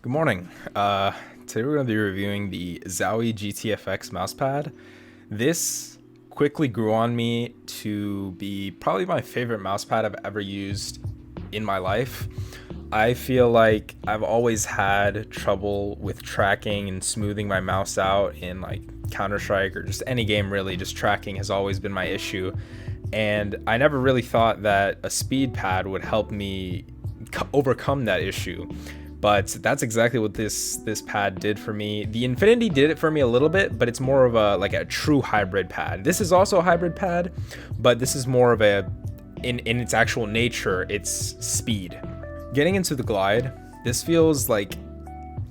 Good morning. Today we're going to be reviewing the ZOWIE gtf-x mousepad. This quickly grew on me to be probably my favorite mousepad I've ever used in my life. I feel like I've always had trouble with tracking and smoothing my mouse out in like Counter-Strike or just any game really. Just tracking has always been my issue. And I never really thought that a speed pad would help me overcome that issue. But that's exactly what this pad did for me. The Infinity did it for me a little bit, but it's more of a true hybrid pad. This is also a hybrid pad, but this is more of in its actual nature, it's speed. Getting into the glide, this feels like,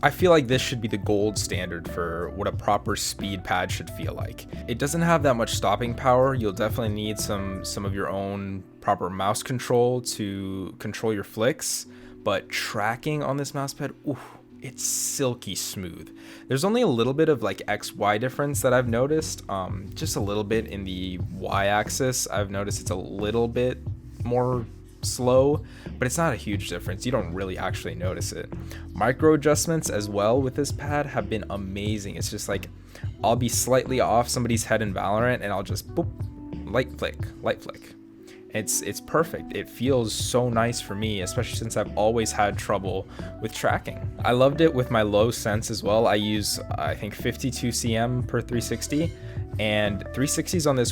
I feel like this should be the gold standard for what a proper speed pad should feel like. It doesn't have that much stopping power. You'll definitely need some of your own proper mouse control to control your flicks. But tracking on this mousepad, ooh, it's silky smooth. There's only a little bit of like XY difference that I've noticed. Just a little bit in the Y axis. I've noticed it's a little bit more slow, but it's not a huge difference. You don't really actually notice it. Micro adjustments as well with this pad have been amazing. It's just like I'll be slightly off somebody's head in Valorant and I'll just boop, light flick. It's perfect. It feels so nice for me, especially since I've always had trouble with tracking. I loved it with my low sense as well. I use, I think, 52 cm per 360, and 360s on this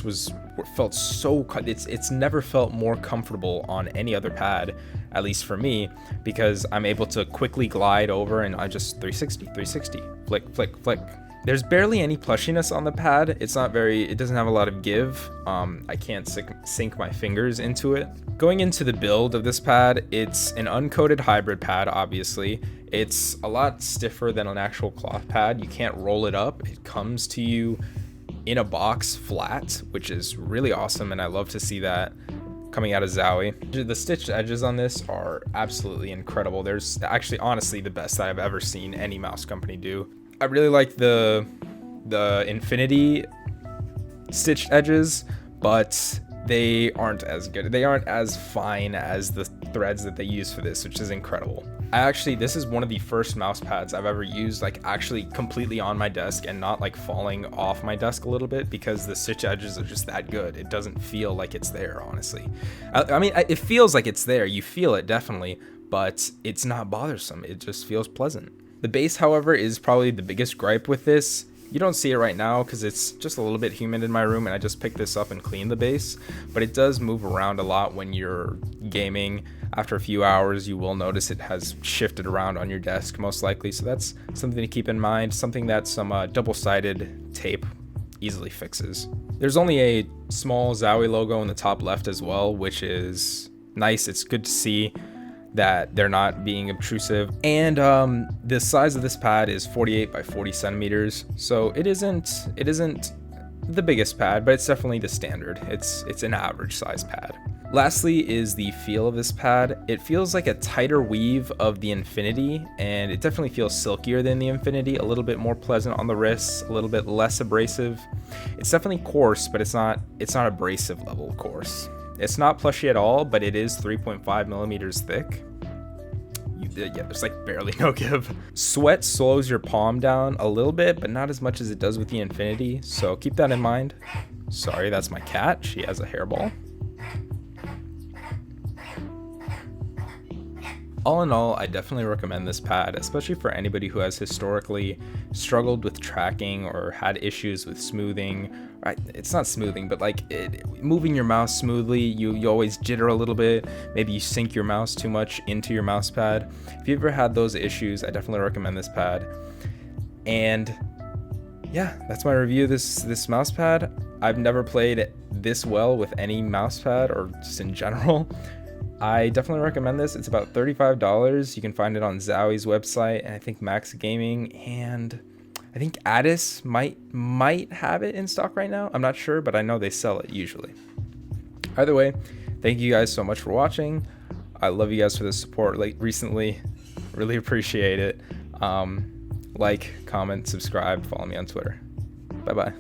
felt so, it's never felt more comfortable on any other pad, at least for me, because I'm able to quickly glide over and I just 360, flick. There's barely any plushiness on the pad. It doesn't have a lot of give. I can't sink my fingers into it. Going into the build of this pad, it's an uncoated hybrid pad, obviously. It's a lot stiffer than an actual cloth pad. You can't roll it up. It comes to you in a box flat, which is really awesome, and I love to see that coming out of ZOWIE. The stitched edges on this are absolutely incredible. There's actually, honestly, the best that I've ever seen any mouse company do. I really like the Infinity stitched edges, but they aren't as good. They aren't as fine as the threads that they use for this, which is incredible. This is one of the first mouse pads I've ever used, like actually completely on my desk and not like falling off my desk a little bit, because the stitch edges are just that good. It doesn't feel like it's there, honestly. I mean, it feels like it's there. You feel it definitely, but it's not bothersome. It just feels pleasant. The base, however, is probably the biggest gripe with this. You don't see it right now because it's just a little bit humid in my room and I just picked this up and cleaned the base, but it does move around a lot when you're gaming. After a few hours, you will notice it has shifted around on your desk most likely, so that's something to keep in mind, something that some double-sided tape easily fixes. There's only a small ZOWIE logo in the top left as well, which is nice. It's good to see that they're not being obtrusive, and the size of this pad is 48 by 40 centimeters, so it isn't the biggest pad, but it's definitely the standard. It's an average size pad. Lastly is the feel of this pad. It feels like a tighter weave of the Infinity, and it definitely feels silkier than the Infinity, a little bit more pleasant on the wrists, a little bit less abrasive. It's definitely coarse, but it's not abrasive level coarse. It's not plushy at all, but it is 3.5 millimeters thick. Yeah, there's like barely no give. Sweat slows your palm down a little bit, but not as much as it does with the Infinity, so keep that in mind. Sorry, that's my cat. She has a hairball. All in all, I definitely recommend this pad, especially for anybody who has historically struggled with tracking or had issues with smoothing. Right? It's not smoothing, but like moving your mouse smoothly. You always jitter a little bit. Maybe you sink your mouse too much into your mouse pad. If you've ever had those issues, I definitely recommend this pad. And yeah, that's my review of this mouse pad. I've never played this well with any mouse pad or just in general. I definitely recommend this. It's about $35. You can find it on ZOWIE's website, and I think Max Gaming, and I think Addis might have it in stock right now. I'm not sure, but I know they sell it usually. Either way, thank you guys so much for watching. I love you guys for the support recently. Really appreciate it. Like, comment, subscribe, follow me on Twitter. Bye-bye.